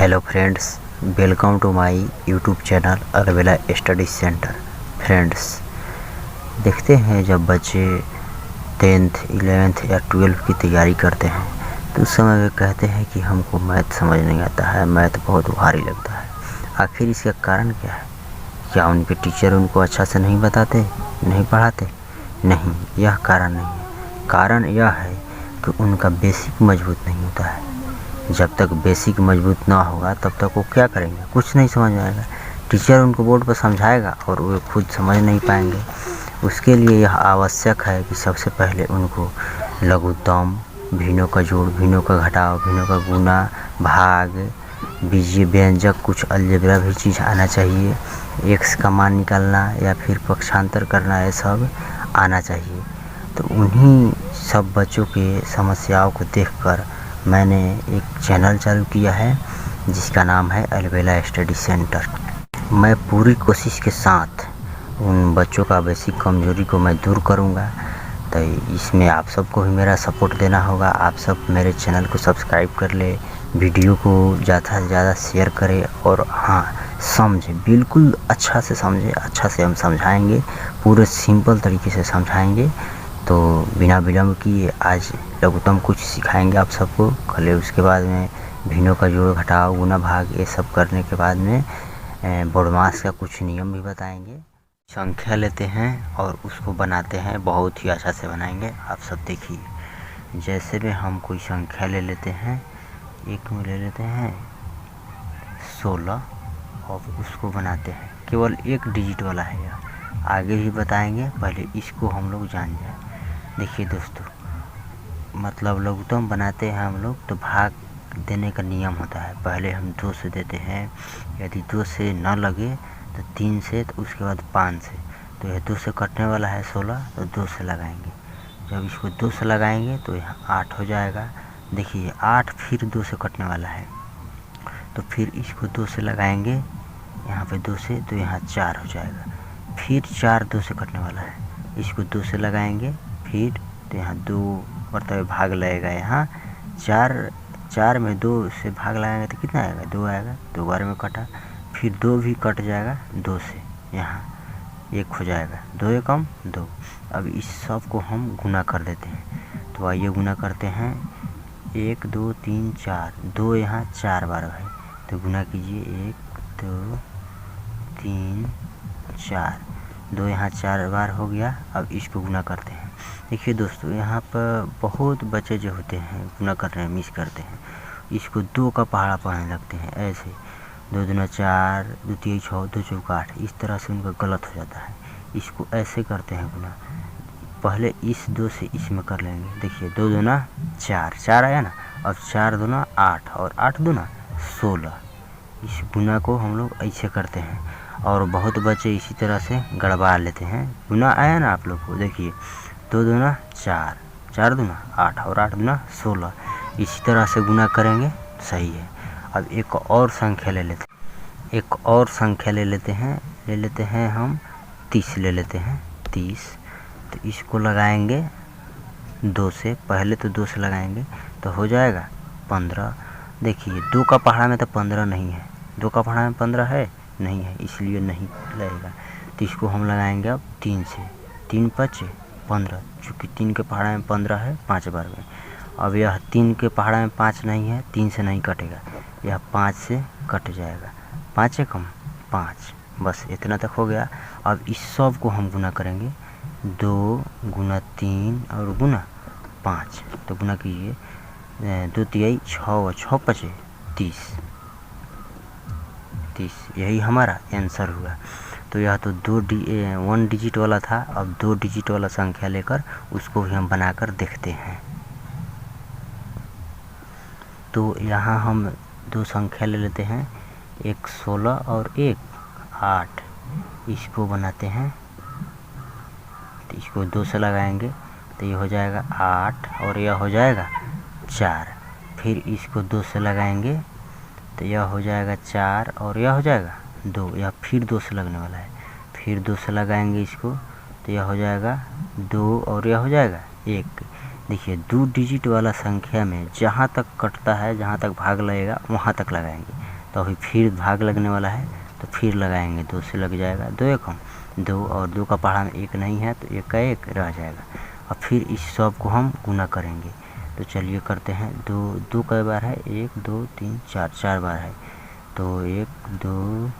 Hello friends, welcome to my YouTube channel Albela study centre. Friends, देखते हैं जब बच्चे 10th 11th या 12th की तैयारी करते हैं तो उस समय वे कहते हैं कि हमको मैथ समझ नहीं आता है, मैथ बहुत भारी लगता है। आखिर इसका कारण क्या है? क्या उनके टीचर उनको अच्छा से नहीं बताते, नहीं पढ़ाते? नहीं, यह कारण नहीं है। कारण यह है कि उनका बेसिक मजबूत नहीं होता है। जब तक बेसिक मजबूत ना होगा तब तक वो क्या करेंगे? कुछ नहीं समझ आएगा। टीचर उनको बोर्ड पर समझाएगा और वे खुद समझ नहीं पाएंगे। उसके लिए यह आवश्यक है कि सबसे पहले उनको लघुत्तम, भिन्नों का जोड़, भिन्नों का घटाव, भिन्नों का गुणा, भाग, बीजीय व्यंजक, कुछ अलजेब्रा भी चीज़ आना चाहिए। एक्स का मान निकालना या फिर पक्षांतर करना, ये सब आना चाहिए। तो उन्हीं सब बच्चों के समस्याओं को देखकर मैंने एक चैनल चालू किया है जिसका नाम है अलबेला स्टडी सेंटर। मैं पूरी कोशिश के साथ उन बच्चों का बेसिक कमजोरी को मैं दूर करूंगा। तो इसमें आप सबको भी मेरा सपोर्ट देना होगा। आप सब मेरे चैनल को सब्सक्राइब कर ले, वीडियो को ज़्यादा से ज़्यादा शेयर करें और हाँ, समझे, बिल्कुल अच्छा से समझे। अच्छा से हम समझाएंगे, पूरे सिंपल तरीके से समझाएंगे। तो बिना विलम्ब किए आज लघुत्तम कुछ सिखाएंगे आप सबको। कल उसके बाद में भिन्नों का जोड़, घटाव, गुना, भाग, ये सब करने के बाद में बोडमास का कुछ नियम भी बताएंगे। संख्या लेते हैं और उसको बनाते हैं, बहुत ही अच्छा से बनाएंगे। आप सब देखिए, जैसे में हम कोई संख्या ले लेते हैं, एक में ले लेते हैं 16 और उसको बनाते हैं। केवल एक डिजिट वाला है यह, आगे भी बताएंगे, पहले इसको हम लोग जान जाए। देखिए दोस्तों, मतलब लघुत्तम बनाते हैं हम लोग तो भाग देने का नियम होता है। पहले हम 2 से देते हैं, यदि 2 से न लगे तो 3 से, तो उसके बाद 5 से। तो यह 2 से कटने वाला है 16, तो 2 से लगाएंगे। जब इसको 2 से लगाएंगे तो यहाँ 8 हो जाएगा। देखिए 8 फिर 2 से कटने वाला है, तो फिर इसको 2 से लगाएंगे यहाँ पे 2 से, तो यहाँ 4 हो जाएगा। फिर 4 2 से कटने वाला है, इसको 2 से लगाएंगे फिर, तो यहाँ 2 मतलब भाग लगेगा। यहाँ 4 में 2 से भाग लगाएंगे तो कितना आएगा? 2 आएगा। 2 बार में कटा, फिर 2 भी कट जाएगा 2 से, यहाँ 1 हो जाएगा। 2 एकम 2। अब इस सब को हम गुना कर देते हैं। तो आइए गुना करते हैं। 1 2 3 4, 2 यहाँ 4 बार है, तो गुना कीजिए। 1 2 3 4, 2 यहाँ 4 बार हो गया। अब इसको गुना करते हैं। देखिए दोस्तों, यहाँ पर बहुत बच्चे जो होते हैं गुना कर रहे हैं, मिस करते हैं। इसको 2 का पहाड़ा पढ़ने लगते हैं ऐसे, 2 दूना 4, 2 तिया 6, 2 चौका 8, इस तरह से उनका गलत हो जाता है। इसको ऐसे करते हैं गुना। पहले इस 2 से इसमें कर लेंगे। देखिए 2 दूना 4, 4 आया ना। अब 4 दूना 8 और 8 दूना 16। इस गुना को हम लोग ऐसे करते हैं और बहुत बच्चे इसी तरह से गड़बड़ा लेते हैं। गुना आया ना आप लोग को? देखिए 2 दूना 4, 4 दूना 8 और 8 दूना 16। इसी तरह से गुना करेंगे, सही है। अब एक और संख्या ले लेते हैं, एक और संख्या ले लेते हैं हम 30 ले लेते हैं, 30। तो इसको लगाएंगे 2 से, पहले तो 2 से लगाएंगे तो हो जाएगा 15। देखिए 2 का पहाड़ा में तो 15 नहीं है, 2 का पहाड़ा में 15 है नहीं है, इसलिए नहीं लगेगा। तो इसको हम लगाएंगे अब 3 से, 3 5 15, चूँकि 3 के पहाड़ा में 15 है 5 बार में। अब यह 3 के पहाड़ा में 5 नहीं है, 3 से नहीं कटेगा, यह 5 से कट जाएगा। 5 एकम 5, बस इतना तक हो गया। अब इस सब को हम गुना करेंगे, 2 गुना 3 और गुना 5। तो गुना कीजिए, 2 तिया 6 और 6 5 30, यही हमारा आंसर हुआ। तो यह तो 1 डिजिट वाला था। अब 2 डिजिट वाला संख्या लेकर उसको भी हम बनाकर देखते हैं। तो यहाँ हम 2 संख्या ले लेते हैं, एक 16 और एक 8। इसको बनाते हैं, तो इसको 2 से लगाएंगे तो ये हो जाएगा 8 और यह हो जाएगा 4। फिर इसको 2 से लगाएंगे तो यह हो जाएगा 4 और यह हो जाएगा 2। यह फिर 2 से लगने वाला है, फिर 2 से लगाएंगे इसको तो यह हो जाएगा 2 और यह हो जाएगा 1। देखिए 2 डिजिट वाला संख्या में जहाँ तक कटता है, जहाँ तक भाग लगेगा वहाँ तक लगाएंगे। तो अभी फिर भाग लगने वाला है, तो फिर लगाएंगे, 2 से लग जाएगा, 2 एकम 2 और 2 का पहाड़ा में 1 नहीं है तो 1 का 1 रह जाएगा। और फिर इस सब को हम गुना करेंगे। तो चलिए करते हैं। 2 कई बार है, 1 2 3 4 बार है, तो 1 2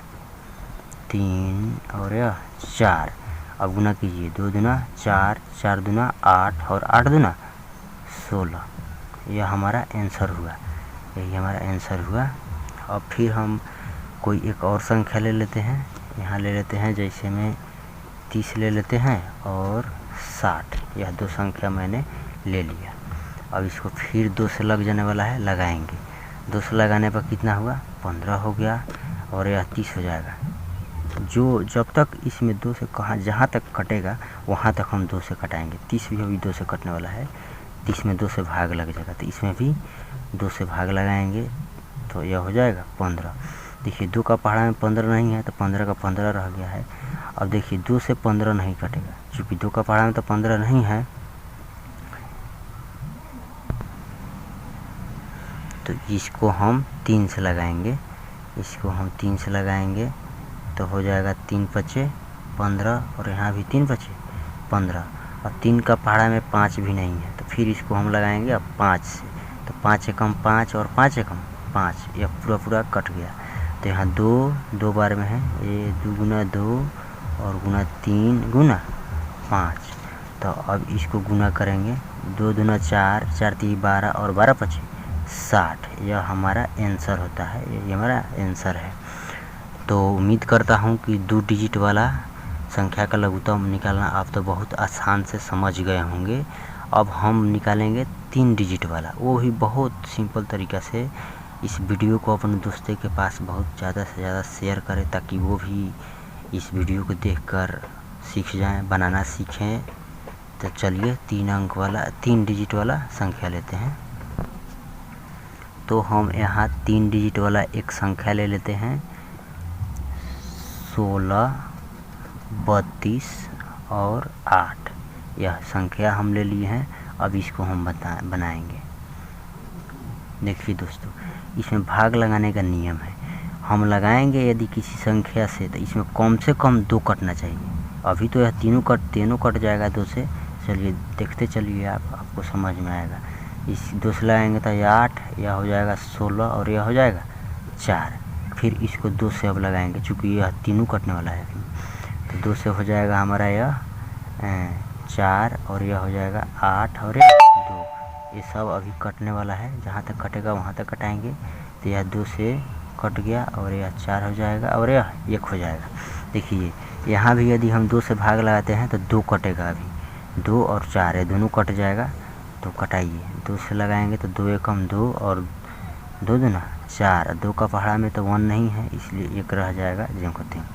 3 और यह 4। अब गुना कीजिए, 2 दूना 4, 4 दूना 8 और 8 दूना 16। यह हमारा आंसर हुआ, यही हमारा आंसर हुआ। अब फिर हम कोई एक और संख्या ले लेते हैं। यहाँ ले लेते हैं, जैसे में 30 ले लेते हैं और 60। यह 2 संख्या मैंने ले लिया। अब इसको फिर 2 से लग जाने वाला है, लगाएंगे। 2 से लगाने पर कितना हुआ, 15 हो गया और यह 30 हो जाएगा। जो जब तक इसमें 2 से जहाँ तक कटेगा वहाँ तक हम 2 से कटाएंगे। 30 भी अभी 2 से कटने वाला है, 30 में 2 से भाग लग जाएगा, तो इसमें भी 2 से भाग लगाएंगे, तो यह हो जाएगा 15। देखिए 2 का पहाड़ा में 15 नहीं है, तो 15 का 15 रह गया है। अब देखिए 2 से 15 नहीं कटेगा, क्योंकि 2 का पहाड़ा में तो 15 नहीं है, तो इसको हम 3 से लगाएंगे। इसको हम 3 से लगाएंगे तो हो जाएगा 3 पचे 15 और यहाँ भी 3 पचे 15। और 3 का पहाड़ा में 5 भी नहीं है, तो फिर इसको हम लगाएंगे अब 5 से, तो 5 एकम 5 और 5 एकम 5, यह पूरा कट गया। तो यहाँ 2 बार में है, ये 2 गुना 2 और गुना 3 गुना 5। तो अब इसको गुना करेंगे, 2 दूना 4, 4 3 12 और 12 पचे 60। यह हमारा आंसर होता है, ये हमारा आंसर है। तो उम्मीद करता हूँ कि 2 डिजिट वाला संख्या का लघुत्तम निकालना आप तो बहुत आसान से समझ गए होंगे। अब हम निकालेंगे 3 डिजिट वाला, वो भी बहुत सिंपल तरीक़ा से। इस वीडियो को अपने दोस्तों के पास बहुत ज़्यादा से ज़्यादा शेयर करें, ताकि वो भी इस वीडियो को देखकर सीख जाएं, बनाना सीखें। तो चलिए 3 डिजिट वाला संख्या लेते हैं। तो हम यहाँ 3 डिजिट वाला एक संख्या ले लेते हैं, 16 32 और 8। यह संख्या हम ले लिए हैं। अब इसको हम बनाएंगे। देखिए दोस्तों, इसमें भाग लगाने का नियम है। हम लगाएंगे यदि किसी संख्या से, तो इसमें कम से कम 2 कटना चाहिए। अभी तो यह तीनों कट जाएगा 2 से। चलिए देखते चलिए, आपको समझ में आएगा। इस 2 से लगाएंगे तो यह 8, यह हो जाएगा 16 और यह हो जाएगा 4। फिर इसको 2 से अब लगाएंगे, चूँकि यह तीनों कटने वाला है। तो 2 से हो जाएगा हमारा यह 4 और यह हो जाएगा 8 और यह 2। ये सब अभी कटने वाला है, जहाँ तक कटेगा वहाँ तक कटाएंगे। तो यह 2 से कट गया और यह 4 हो जाएगा और यह 1 हो जाएगा। देखिए यहाँ भी यदि हम 2 से भाग लगाते हैं तो 2 कटेगा। अभी 2 और 4 ये दोनों कट जाएगा, तो कटाइए। 2 से लगाएंगे तो 2 एकम 2 और 2 दूना 4। 2 का पहाड़ा में तो 1 नहीं है, इसलिए 1 रह जाएगा, जो कहते हैं।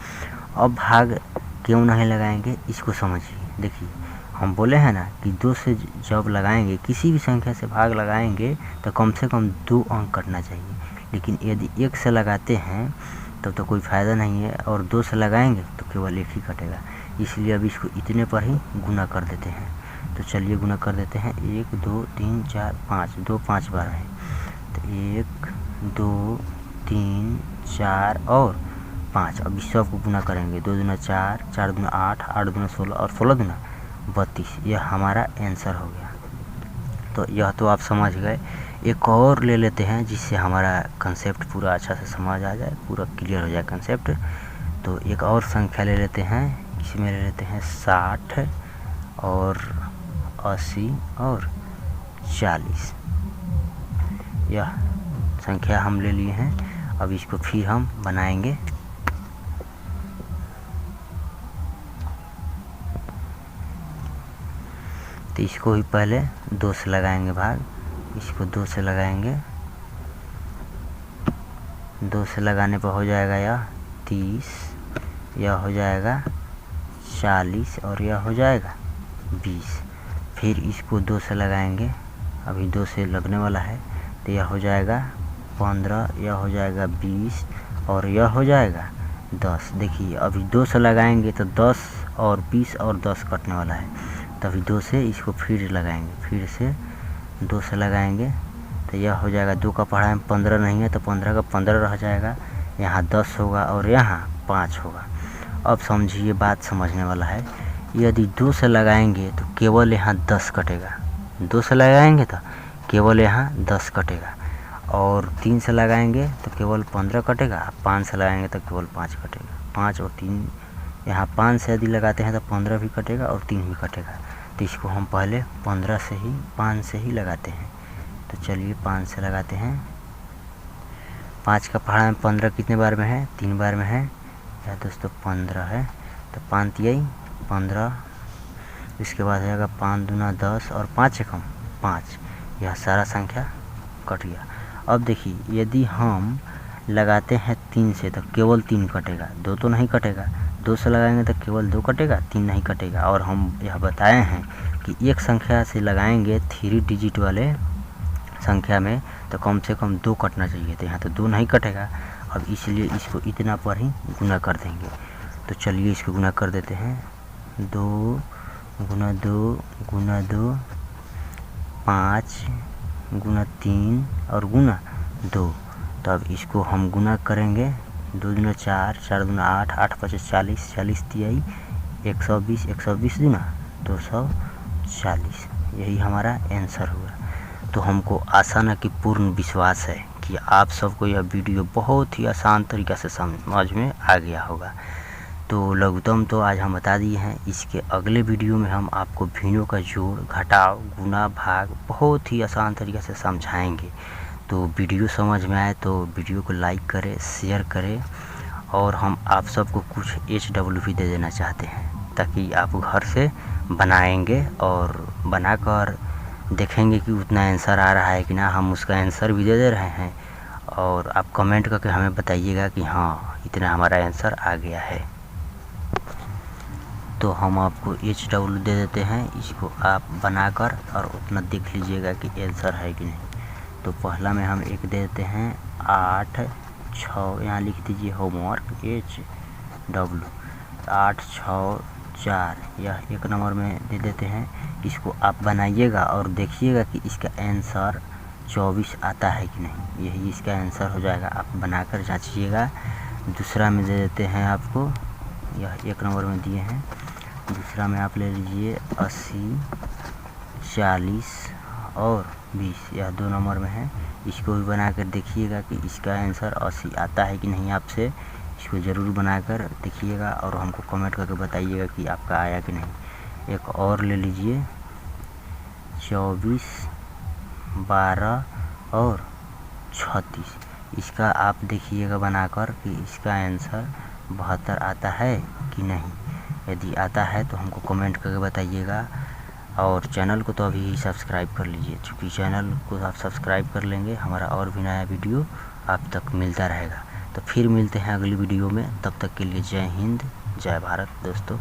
अब भाग क्यों नहीं लगाएंगे इसको समझिए। देखिए हम बोले हैं ना कि 2 से जब लगाएंगे, किसी भी संख्या से भाग लगाएंगे तो कम से कम 2 अंक कटना चाहिए। लेकिन यदि 1 से लगाते हैं तब तो कोई फ़ायदा नहीं है, और 2 से लगाएंगे तो केवल 1 ही कटेगा। इसलिए अब इसको इतने पर ही गुना कर देते हैं। तो चलिए गुना कर देते हैं। 1 2 3 4 5, 2 5 बार है, तो 1 2 3 4 और 5। अब इस सब को गुना करेंगे। 2 दूना 4, 4 दूना 8, 8 दूना 16 और 16 दूना 32। यह हमारा आंसर हो गया। तो यह तो आप समझ गए। एक और ले लेते हैं, जिससे हमारा कंसेप्ट पूरा अच्छा से समझ आ जाए, पूरा क्लियर हो जाए कंसेप्ट। तो एक और संख्या ले लेते हैं, इसमें ले लेते हैं 60 और 80 और 40। यह संख्या हम ले लिए हैं। अब इसको फिर हम बनाएंगे। तो इसको ही पहले 2 से लगाएंगे भाग। इसको 2 से लगाएंगे, 2 से लगाने पर हो जाएगा यह 30, यह हो जाएगा 40 और यह हो जाएगा 20। फिर इसको 2 से लगाएंगे, अभी 2 से लगने वाला है, तो यह हो जाएगा 15, यह हो जाएगा 20 और यह हो जाएगा 10। देखिए अभी 2 से लगाएंगे तो 10 और 20 और 10 कटने वाला है। तभी 2 से इसको फिर लगाएंगे, फिर से 2 से लगाएंगे तो यह हो जाएगा 2 का पढ़ा में 15 नहीं है तो 15 का 15 रह जाएगा, यहाँ 10 होगा और यहाँ 5 होगा। अब समझिए, बात समझने वाला है। यदि 2 से लगाएंगे तो केवल यहाँ 10 कटेगा, 2 से लगाएंगे तो केवल यहाँ 10 कटेगा, और 3 से लगाएंगे तो केवल 15 कटेगा, 5 से लगाएंगे तो केवल 5 कटेगा। 5 और 3, यहाँ 5 से यदि लगाते हैं तो 15 भी कटेगा और 3 भी कटेगा। तो इसको हम पहले 15 से ही 5 से ही लगाते हैं। तो चलिए 5 से लगाते हैं। 5 का पहाड़ा में 15 कितने बार में है? 3 बार में है। यह दोस्तों 15 है, तो 5 तियाई 15, इसके बाद हो जाएगा 5 दूना 10 और 5 एकम 5। यह सारा संख्या कट गया। अब देखिए, यदि हम लगाते हैं 3 से तो केवल 3 कटेगा, 2 तो नहीं कटेगा। 2 से लगाएंगे तो केवल 2 कटेगा, 3 नहीं कटेगा। और हम यह बताए हैं कि एक संख्या से लगाएंगे 3 डिजिट वाले संख्या में तो कम से कम 2 कटना चाहिए। तो यहाँ तो 2 नहीं कटेगा, अब इसलिए इसको इतना पर ही गुना कर देंगे। तो चलिए इसको गुना कर देते हैं। 2 गुना 2 गुना 2, 5 गुना 3 और गुना 2। तो अब इसको हम गुना करेंगे। 2 दूना 4, 4 दूना 8, 8 5 40, 40 तियाई 120, 120 दूना 240। यही हमारा आंसर हुआ। तो हमको आशा न कि पूर्ण विश्वास है कि आप सबको यह वीडियो बहुत ही आसान तरीक़ा से समझ में आ गया होगा। तो लघुत्तम तो आज हम बता दिए हैं। इसके अगले वीडियो में हम आपको भिन्नों का जोड़, घटाव, गुना, भाग बहुत ही आसान तरीक़े से समझाएंगे। तो वीडियो समझ में आए तो वीडियो को लाइक करें, शेयर करें, और हम आप सबको कुछ HW दे देना चाहते हैं ताकि आप घर से बनाएंगे और बनाकर देखेंगे कि उतना आंसर आ रहा है कि ना। हम उसका आंसर भी दे रहे हैं और आप कमेंट करके हमें बताइएगा कि हाँ इतना हमारा आंसर आ गया है। तो हम आपको HW दे देते हैं, इसको आप बनाकर और उतना देख लीजिएगा कि आंसर है कि नहीं। तो पहला में हम एक दे देते हैं 8 6, यहाँ लिख दीजिए होमवर्क HW 8 6 4। यह 1 नंबर में दे देते हैं। इसको आप बनाइएगा और देखिएगा कि इसका आंसर 24 आता है कि नहीं। यही इसका आंसर हो जाएगा, आप बनाकर जांचिएगा। दूसरा में दे देते हैं आपको, यह 1 नंबर में दिए हैं। दूसरा में आप ले लीजिए 80 40 और 20, यह 2 नंबर में है। इसको भी बनाकर देखिएगा कि इसका आंसर 80 आता है कि नहीं। आपसे इसको ज़रूर बनाकर देखिएगा और हमको कमेंट करके बताइएगा कि आपका आया कि नहीं। एक और ले लीजिए 24 12 और 36। इसका आप देखिएगा बनाकर कि इसका आंसर 72 आता है कि नहीं। यदि आता है तो हमको कमेंट करके बताइएगा। और चैनल को तो अभी ही सब्सक्राइब कर लीजिए, क्योंकि चैनल को आप सब्सक्राइब कर लेंगे हमारा और भी नया वीडियो आप तक मिलता रहेगा। तो फिर मिलते हैं अगली वीडियो में, तब तक के लिए जय हिंद, जय भारत दोस्तों।